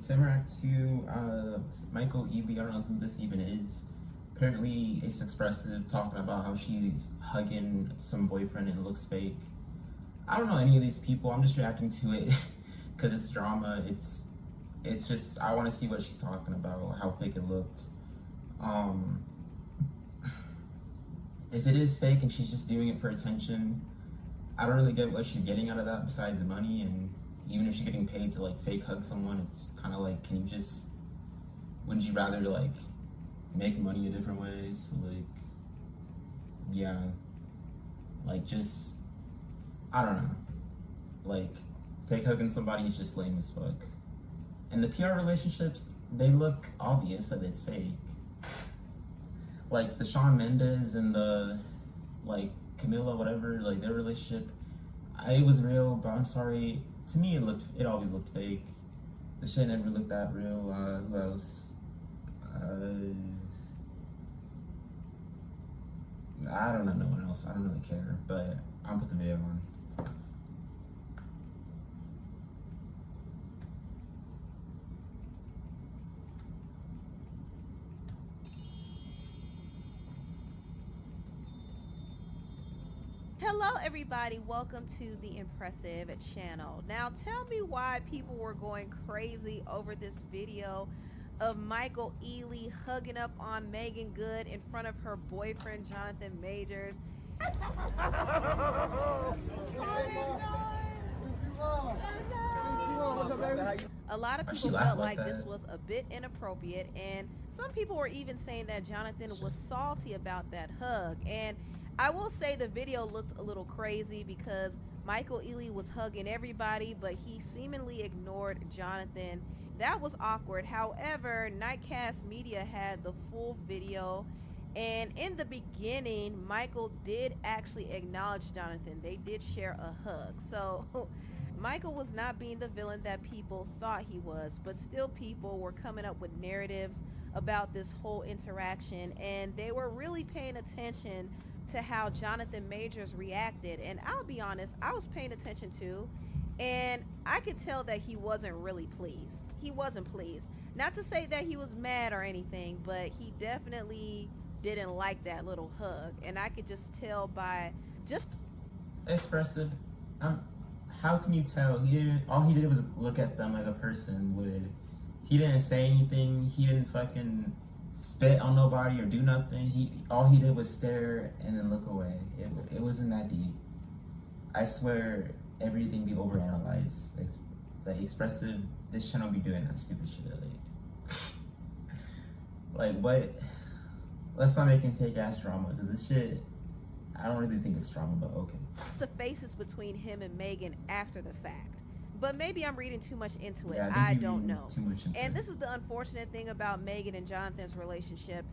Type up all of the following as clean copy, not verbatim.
to interact to Michael Ealy. I don't know who this even is. Apparently, it's expressive, talking about how she's hugging some boyfriend and it looks fake. I don't know any of these people. I'm just reacting to it because it's drama. It's just, I want to see what she's talking about, how fake it looked. If it is fake and she's just doing it for attention, I don't really get what she's getting out of that besides money. And even if she's getting paid to like fake hug someone, it's kind of like, wouldn't you rather like make money a different way? So like, yeah, like just, I don't know, like fake hugging somebody is just lame as fuck. And the PR relationships, they look obvious that it's fake. Like the Shawn Mendes and the like Camilla, whatever, like their relationship, it was real, but I'm sorry, to me it always looked fake. The shit never looked that real. Who else? I don't know, no one else. I don't really care, but I'll put the video on. Hello everybody, welcome to the Impressive channel. Now tell me why people were going crazy over this video of Michael Ealy hugging up on Meagan Good in front of her boyfriend Jonathan Majors. A lot of people felt like this was a bit inappropriate, and some people were even saying that Jonathan was salty about that hug. And I will say the video looked a little crazy because Michael Ealy was hugging everybody, but he seemingly ignored Jonathan. That was awkward. However, Nightcast Media had the full video, and in the beginning, Michael did actually acknowledge Jonathan. They did share a hug. So Michael was not being the villain that people thought he was, but still people were coming up with narratives about this whole interaction, and they were really paying attention to how Jonathan Majors reacted. And I'll be honest, I was paying attention too, and I could tell that he wasn't really pleased. He wasn't pleased. Not to say that he was mad or anything, but he definitely didn't like that little hug, and I could just tell by just expressive. How can you tell? All he did was look at them like a person would. He didn't say anything. He didn't fucking spit on nobody or do nothing. All he did was stare and then look away. It wasn't that deep. I swear everything be overanalyzed. Like expressive, this channel be doing that stupid shit. Like what? Let's not make fake ass drama, because this shit, I don't really think it's drama, but okay. The faces between him and Meagan after the fact. But maybe I'm reading too much into it. Yeah, I don't know. And this is the unfortunate thing about Meagan and Jonathan's relationship.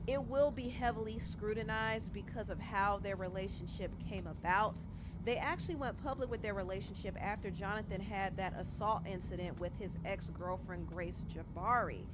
It will be heavily scrutinized because of how their relationship came about. They actually went public with their relationship after Jonathan had that assault incident with his ex-girlfriend Grace Jabari.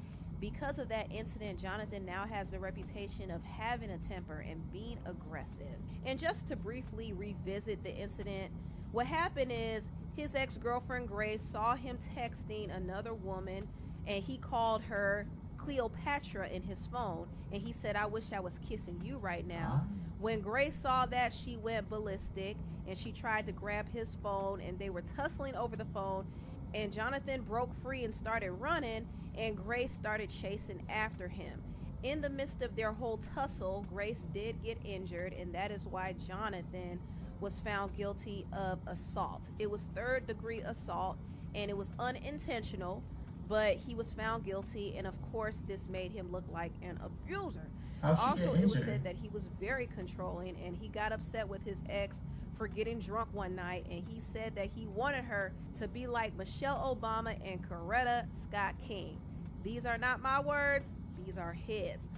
Because of that incident, Jonathan now has the reputation of having a temper and being aggressive. And just to briefly revisit the incident, what happened is his ex-girlfriend Grace saw him texting another woman, and he called her Cleopatra in his phone, and he said, "I wish I was kissing you right now." When Grace saw that, she went ballistic, and she tried to grab his phone, and they were tussling over the phone, and Jonathan broke free and started running, and Grace started chasing after him. In the midst of their whole tussle, Grace did get injured, and that is why Jonathan was found guilty of assault. It was third-degree assault, and it was unintentional, but he was found guilty, and of course this made him look like an abuser. Also, it was said that he was very controlling, and he got upset with his ex for getting drunk one night, and he said that he wanted her to be like Michelle Obama and Coretta Scott King. These are not my words, these are his.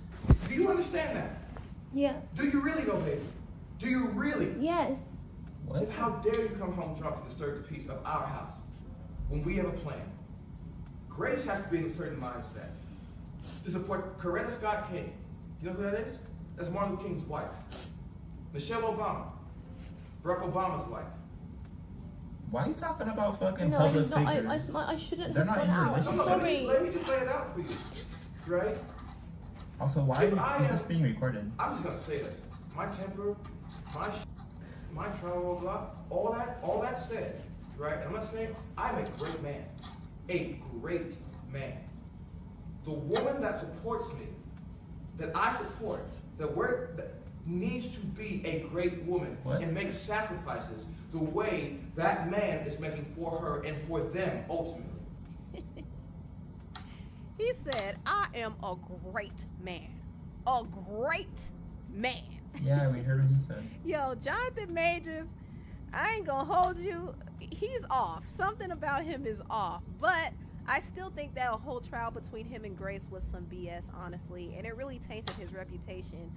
Do you understand that? Yeah. Do you really though, baby? Do you really? Yes. What? Then how dare you come home drunk and disturb the peace of our house when we have a plan? Grace has to be in a certain mindset to support Coretta Scott King. You know who that is? That's Martin Luther King's wife. Michelle Obama, Barack Obama's wife. Why are you talking about fucking No, public no, figures? I shouldn't They're have not gone in a out. I'm relationship. sorry. Let me just lay it out for you, right? Also, why is this being recorded? I'm just gonna say this. My temper, my trauma, blah, all that said, right? And I'm not saying I'm a great man. A great man. The woman that supports me, that I support, that needs to be a great woman and make sacrifices the way that man is making for her and for them ultimately. He said, I am a great man. A great man. Yeah, we heard what he said. Yo, Jonathan Majors, I ain't gonna hold you. He's off. Something about him is off. But I still think that a whole trial between him and Grace was some BS, honestly. And it really tainted his reputation.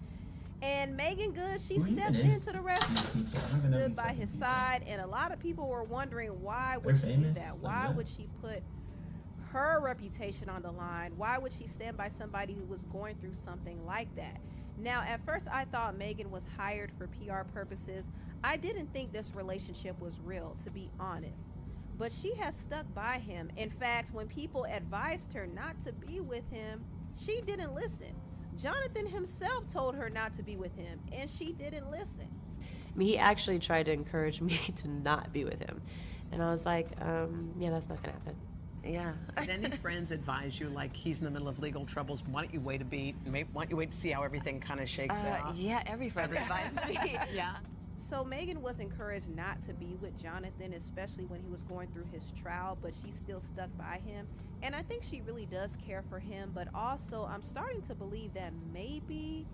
And Meagan Good, she stepped into the rescue. She stood by his side. And a lot of people were wondering, why would she do that? Why would she put her reputation on the line? Why would she stand by somebody who was going through something like that? Now, at first I thought Meagan was hired for PR purposes. I didn't think this relationship was real, to be honest. But she has stuck by him. In fact, when people advised her not to be with him, she didn't listen. Jonathan himself told her not to be with him, and she didn't listen. I mean, he actually tried to encourage me to not be with him. And I was like, yeah, that's not gonna happen. Yeah. Did any friends advise you, like, he's in the middle of legal troubles, why don't you wait a beat? Why don't you wait to see how everything kind of shakes out? Yeah, every friend advised me. Yeah. So Meagan was encouraged not to be with Jonathan, especially when he was going through his trial, but she still stuck by him. And I think she really does care for him, but also I'm starting to believe that maybe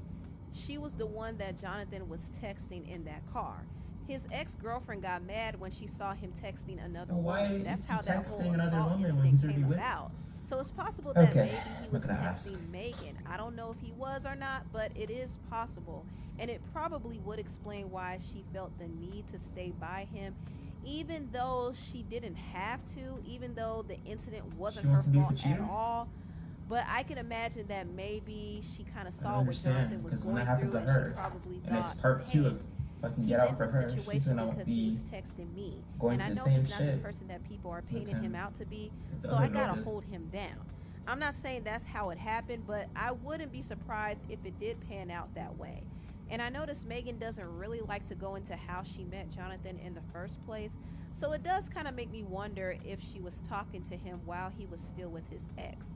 she was the one that Jonathan was texting in that car. His ex-girlfriend got mad when she saw him texting another woman. That's how that whole assault incident came about. So it's possible that maybe he was texting Meagan. I don't know if he was or not, but it is possible. And it probably would explain why she felt the need to stay by him, even though she didn't have to, even though the incident wasn't her fault at all. But I can imagine that maybe she kind of saw what Jonathan was going through, and she probably thought, it's part 2 of fucking Get Out for Her. She's gonna because he was texting me, going and I know he's not the person that people are painting him out to be, so I gotta hold him down. I'm not saying that's how it happened, but I wouldn't be surprised if it did pan out that way. And I noticed Meagan doesn't really like to go into how she met Jonathan in the first place, so it does kind of make me wonder if she was talking to him while he was still with his ex.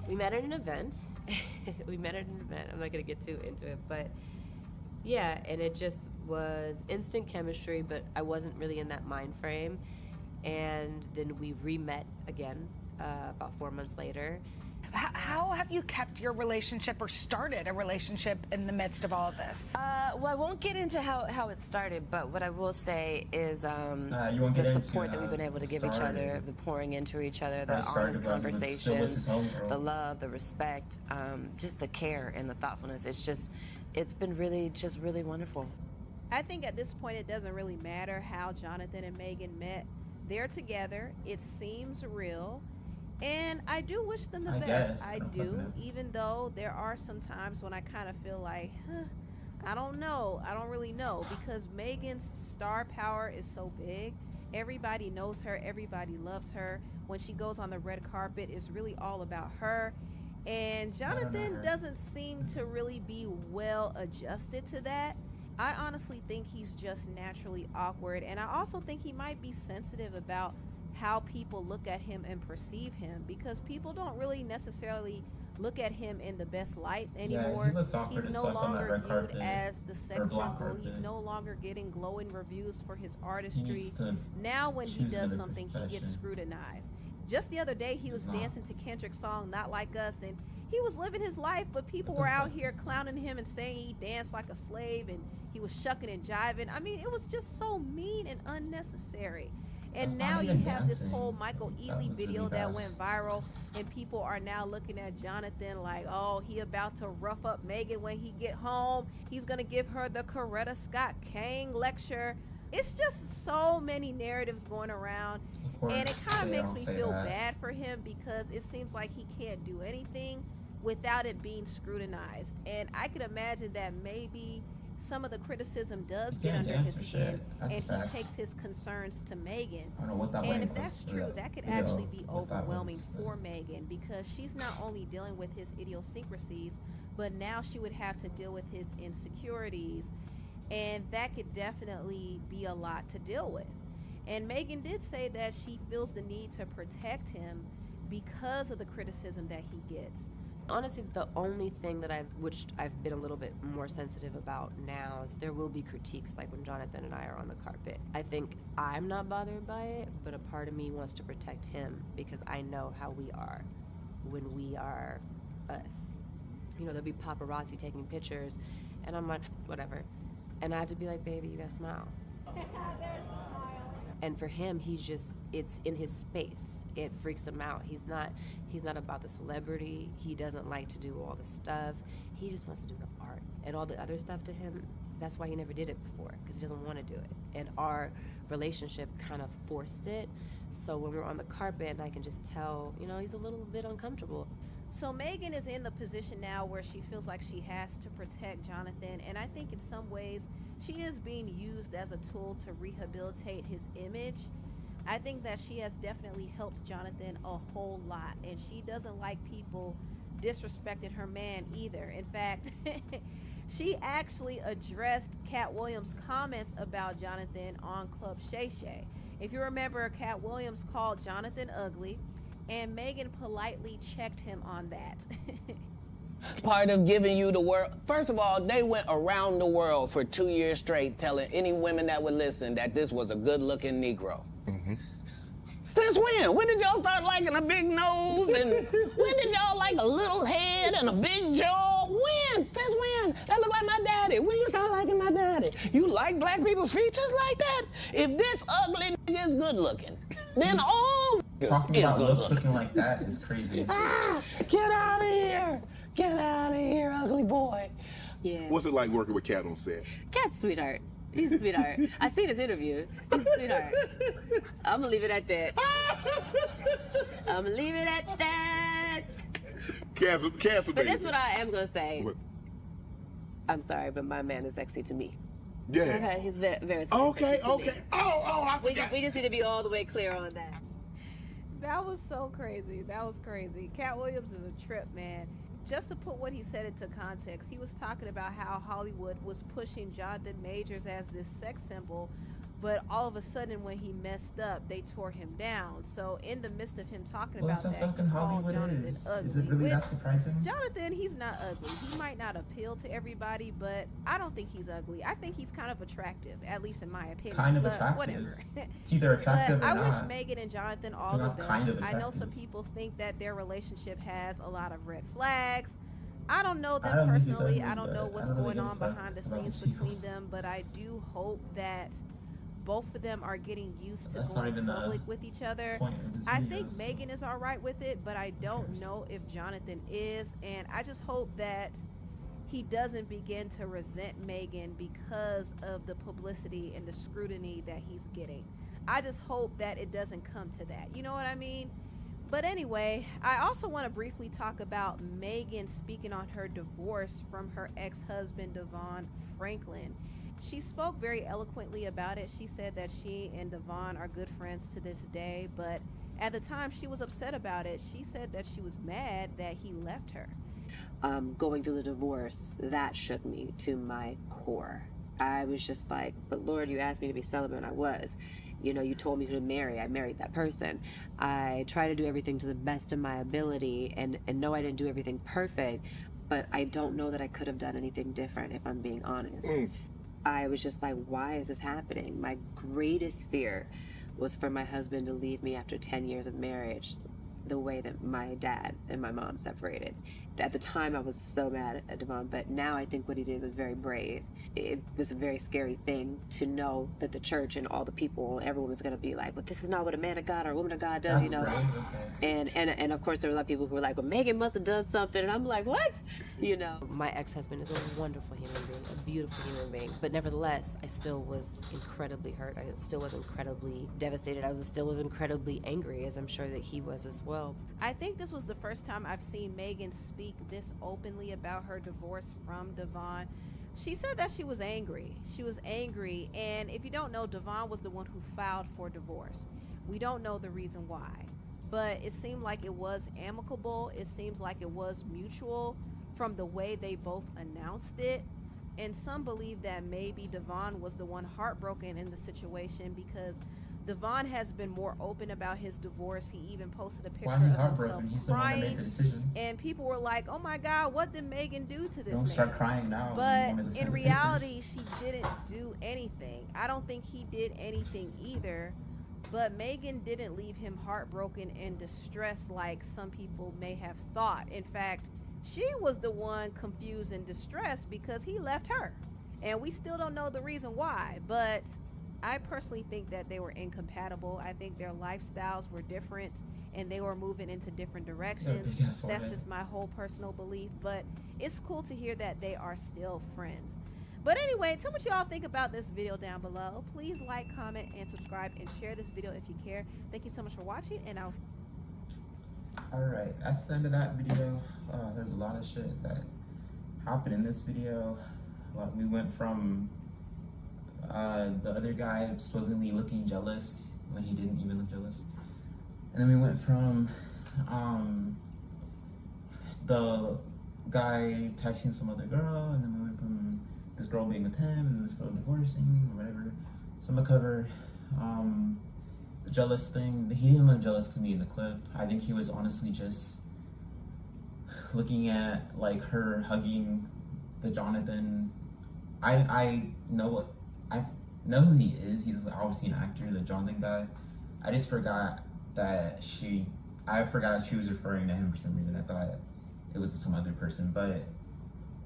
We met at an event. I'm not gonna get too into it, but yeah, and it just was instant chemistry, but I wasn't really in that mind frame. And then we re-met again about 4 months later. How have you kept your relationship or started a relationship in the midst of all of this? Well, I won't get into how it started, but what I will say is the support that we've been able to give each other, the pouring into each other, the honest conversations, the love, the respect, just the care and the thoughtfulness. It's been really wonderful. I think at this point it doesn't really matter how Jonathan and Meagan met. They're together. It seems real. And I do wish them the best. I do, even though there are some times when I kind of feel like, I don't know. I don't really know, because Meagan's star power is so big. Everybody knows her. Everybody loves her. When she goes on the red carpet, it's really all about her. And Jonathan doesn't seem to really be well adjusted to that. I honestly think he's just naturally awkward. And I also think he might be sensitive about how people look at him and perceive him, because people don't really necessarily look at him in the best light anymore. Yeah, he looks awkward. He's no longer viewed as the sex symbol. He's no longer getting glowing reviews for his artistry. Now when he does something, he gets scrutinized. Just the other day, he was dancing to Kendrick's song Not Like Us, and he was living his life, but people were out here clowning him and saying he danced like a slave and he was shucking and jiving. I mean, it was just so mean and unnecessary. And now you have this whole Michael Ealy video that went viral, and people are now looking at Jonathan like, oh, he about to rough up Meagan when he get home. He's gonna give her the Coretta Scott King lecture. It's just so many narratives going around, and it kind of makes me feel bad for him, because it seems like he can't do anything without it being scrutinized. And I could imagine that maybe some of the criticism does He's get getting under his danced for skin, shit. That's and a fact. he takes his concerns to Megan. I don't know what that And wedding if that's was, true, that could video, actually be what that overwhelming was, for but- Megan, because she's not only dealing with his idiosyncrasies, but now she would have to deal with his insecurities, and that could definitely be a lot to deal with. And Megan did say that she feels the need to protect him because of the criticism that he gets. Honestly, the only thing that which I've been a little bit more sensitive about now is there will be critiques like when Jonathan and I are on the carpet. I think I'm not bothered by it, but a part of me wants to protect him because I know how we are when we are us. You know, there'll be paparazzi taking pictures, and I'm like, whatever. And I have to be like, baby, you gotta smile. And for him, it's in his space. It freaks him out. He's not about the celebrity. He doesn't like to do all the stuff. He just wants to do the art. And all the other stuff to him, that's why he never did it before, because he doesn't want to do it. And our relationship kind of forced it. So when we're on the carpet, and I can just tell, you know, he's a little bit uncomfortable. So Megan is in the position now where she feels like she has to protect Jonathan, and I think in some ways she is being used as a tool to rehabilitate his image. I think that she has definitely helped Jonathan a whole lot, and she doesn't like people disrespecting her man either. In fact, she actually addressed Katt Williams' comments about Jonathan on Club Shay Shay. If you remember, Katt Williams called Jonathan ugly, and Megan politely checked him on that. Part of giving you the world. First of all, they went around the world for 2 years straight telling any women that would listen that this was a good-looking Negro. Since when? When did y'all start liking a big nose? And when did y'all like a little head and a big jaw? When? Since when? That look like my daddy. When you start liking my daddy? You like black people's features like that? If this ugly nigga is good looking, then all niggas Talking is about good looks looking. looking like that is crazy. Ah, get out of here. Get out of here, ugly boy. Yeah. What's it like working with Katt on set? Katt's sweetheart. He's a sweetheart. I seen his interview. He's a sweetheart. I'm gonna leave it at that. I'm gonna leave it at that. Katt's amazing. But that's what I am gonna say. What? I'm sorry, but my man is sexy to me. Yeah. Okay, he's very, very Okay, sexy to okay. me. I We forgot. just need to be all the way clear on that. That was so crazy. That was crazy. Katt Williams is a trip, man. Just to put what he said into context, he was talking about how Hollywood was pushing Jonathan Majors as this sex symbol, but all of a sudden when he messed up, they tore him down. So in the midst of him talking Well, about that's that, how he fucking called Hollywood Jonathan is. ugly. Is it really which, that surprising? Jonathan, he's not ugly. He might not appeal to everybody, but I don't think he's ugly. I think he's kind of attractive, at least in my opinion. Kind of but attractive. whatever. It's either attractive But or I not. wish Megan and Jonathan all They're the not kind best. of I know some attractive. people think that their relationship has a lot of red flags. I don't know I them don't think it's personally. ugly, I don't know but what's I don't really going give a on fuck behind the about scenes the between Chiefs. them, but I do hope that both of them are getting used to That's not going even the public with each other. point of this I video, think so- Megan is all right with it, but I don't cares? know if Jonathan is, and I just hope that he doesn't begin to resent Megan because of the publicity and the scrutiny that he's getting. I just hope that it doesn't come to that. You know what I mean? But anyway, I also want to briefly talk about Megan speaking on her divorce from her ex-husband, Devon Franklin. She spoke very eloquently about it. She said that she and Devon are good friends to this day, but at the time she was upset about it. She said that she was mad that he left her. Going through the divorce, that shook me to my core. I was just like, but Lord, you asked me to be celibate, and I was. You know, you told me who to marry. I married that person. I try to do everything to the best of my ability, and no, I didn't do everything perfect, but I don't know that I could have done anything different, if I'm being honest. I was just like, why is this happening? My greatest fear was for my husband to leave me after 10 years of marriage, the way that my dad and my mom separated. At the time, I was so mad at Devon, but now I think what he did was very brave. It was a very scary thing to know that the church and all the people, everyone was going to be like, well, this is not what a man of God or a woman of God does, That's you know. brave, okay. And of course, there were a lot of people who were like, well, Megan must have done something. And I'm like, what? You know, my ex-husband is a wonderful human being, a beautiful human being. But nevertheless, I still was incredibly hurt. I still was incredibly devastated. I still was incredibly angry, as I'm sure that he was as well. I think this was the first time I've seen Megan speak this openly about her divorce from Devon. She said that she was angry. She was angry, and if you don't know, Devon was the one who filed for divorce. We don't know the reason why, but it seemed like it was amicable. It seems like it was mutual from the way they both announced it. And some believe that maybe Devon was the one heartbroken in the situation because Devon has been more open about his divorce. He even posted a picture Why he of heartbroken? himself He's the one that made crying. the decision. And people were like, oh my God, what did Megan do to this Don't man? start crying now. But You want me to send in the reality, papers? she didn't do anything. I don't think he did anything either. But Megan didn't leave him heartbroken and distressed like some people may have thought. In fact, she was the one confused and distressed because he left her. And we still don't know the reason why. But I personally think that they were incompatible. I think their lifestyles were different and they were moving into different directions. big ass That's forehead. just my whole personal belief. But it's cool to hear that they are still friends. But anyway, tell what y'all think about this video down below. Please like, comment, and subscribe, and share this video if you care. Thank you so much for watching, and I'll... Alright, that's the end of that video. There's a lot of shit that happened in this video. We went from the other guy supposedly looking jealous when he didn't even look jealous. And then we went from the guy texting some other girl, and then we went from this girl being with him and this girl divorcing or whatever. So I'm gonna cover the jealous thing. He didn't look jealous to me in the clip. I think he was honestly just looking at like her hugging the Jonathan. I know who he is. He's obviously an actor, the Jonathan guy. I just forgot that I forgot she was referring to him for some reason. I thought it was some other person, but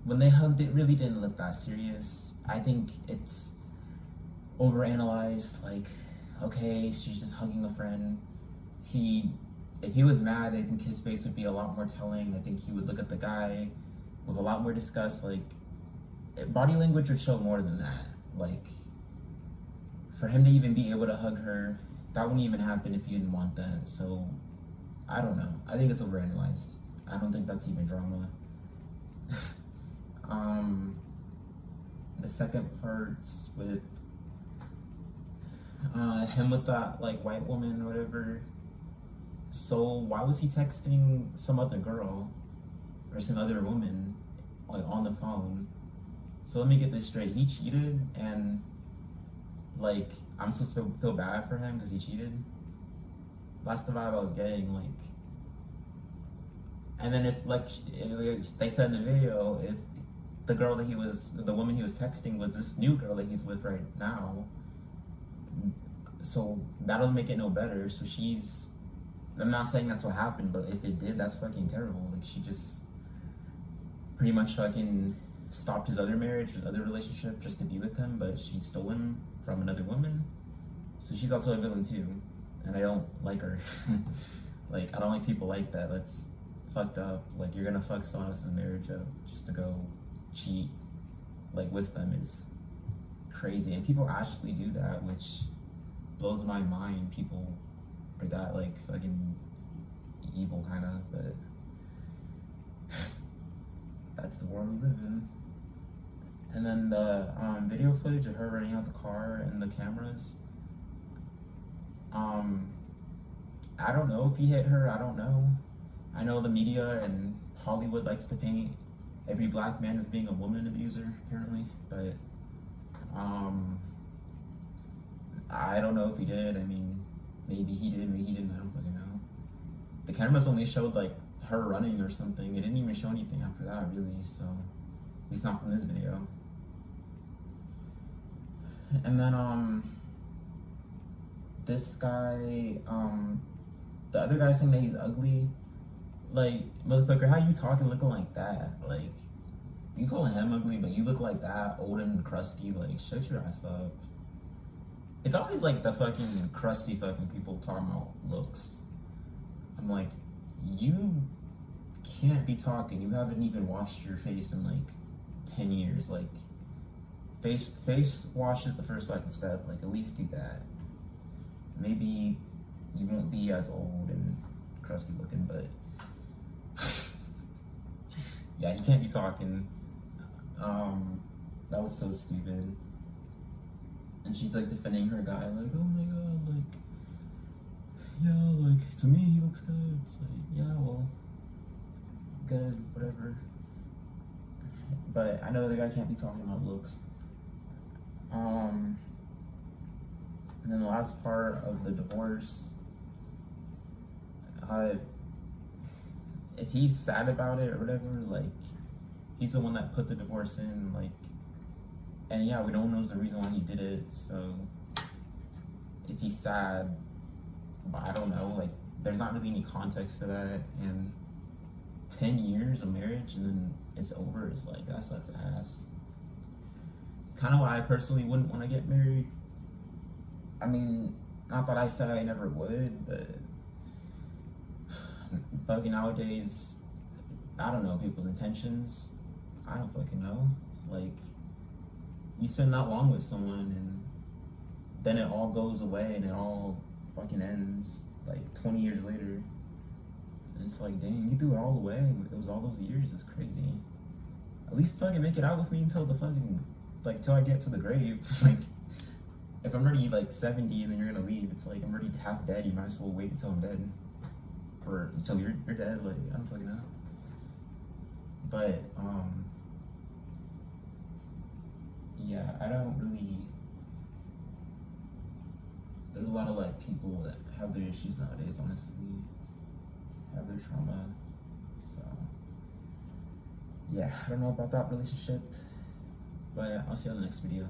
when they hugged, it really didn't look that serious. I think it's overanalyzed. Like, okay, she's just hugging a friend. If he was mad, I think his face would be a lot more telling. I think he would look at the guy with a lot more disgust. Like, body language would show more than that. Like, for him to even be able to hug her, that wouldn't even happen if you didn't want that. So, I don't know. I think it's overanalyzed. I don't think that's even drama. The second part's with him with that like white woman or whatever. So why was he texting some other girl or some other woman like on the phone? So let me get this straight. He cheated, and like I'm supposed to feel bad for him because he cheated. That's the vibe I was getting. Like, and then if they said in the video, if the girl that the woman he was texting was this new girl that he's with right now, so that'll make it no better. So I'm not saying that's what happened, but if it did, that's fucking terrible. Like, she just pretty much fucking stopped his other marriage, his other relationship, just to be with him, but she stole him from another woman. So she's also a villain too, and I don't like her. Like, I don't like people like that. That's fucked up. Like, you're gonna fuck someone else's marriage up just to go cheat like with them is crazy, and people actually do that, which blows my mind. People are that like fucking evil kind of, but that's the world we live in. And then the video footage of her running out the car and the cameras, I don't know if he hit her. I don't know. I know the media and Hollywood likes to paint every black man as being a woman abuser, apparently, but I don't know if he did. I mean, maybe he did, maybe he didn't. I don't fucking know. The cameras only showed like her running or something. It didn't even show anything after that, really. So, at least not from this video. And then this guy, the other guy saying that he's ugly. Like, motherfucker, how you talking looking like that? Like, you calling him ugly, but you look like that, old and crusty. Like, shut your ass up. It's always like the fucking crusty fucking people talking about looks. I'm like, you can't be talking. You haven't even washed your face in like 10 years. Like, face wash is the first fucking step. Like, at least do that. Maybe you won't be as old and crusty looking, but yeah, he can't be talking. That was so stupid. And she's like defending her guy, like, oh my god, like, yeah, like, to me he looks good. It's like, yeah, well, good, whatever. But I know the guy can't be talking about looks. And then the last part of the divorce, if he's sad about it or whatever, like, he's the one that put the divorce in, like, and yeah, we don't know the reason why he did it, so if he's sad, but I don't know, like, there's not really any context to that, and 10 years of marriage and then it's over, it's like, that sucks ass. It's kind of why I personally wouldn't want to get married. I mean, not that I said I never would, but fucking nowadays, I don't know people's intentions. I don't fucking know. Like, you spend that long with someone and then it all goes away and it all fucking ends like 20 years later. And it's like, dang, you threw it all away. It was all those years. It's crazy. At least fucking make it out with me until the fucking, like, till I get to the grave. Like, if I'm already like 70 and then you're gonna leave, it's like I'm already half dead. You might as well wait until I'm dead. Or until you're dead. Like, I don't fucking know. But yeah, I don't really. There's a lot of like people that have their issues nowadays. Honestly, have their trauma. So yeah, I don't know about that relationship. But yeah, I'll see you on the next video.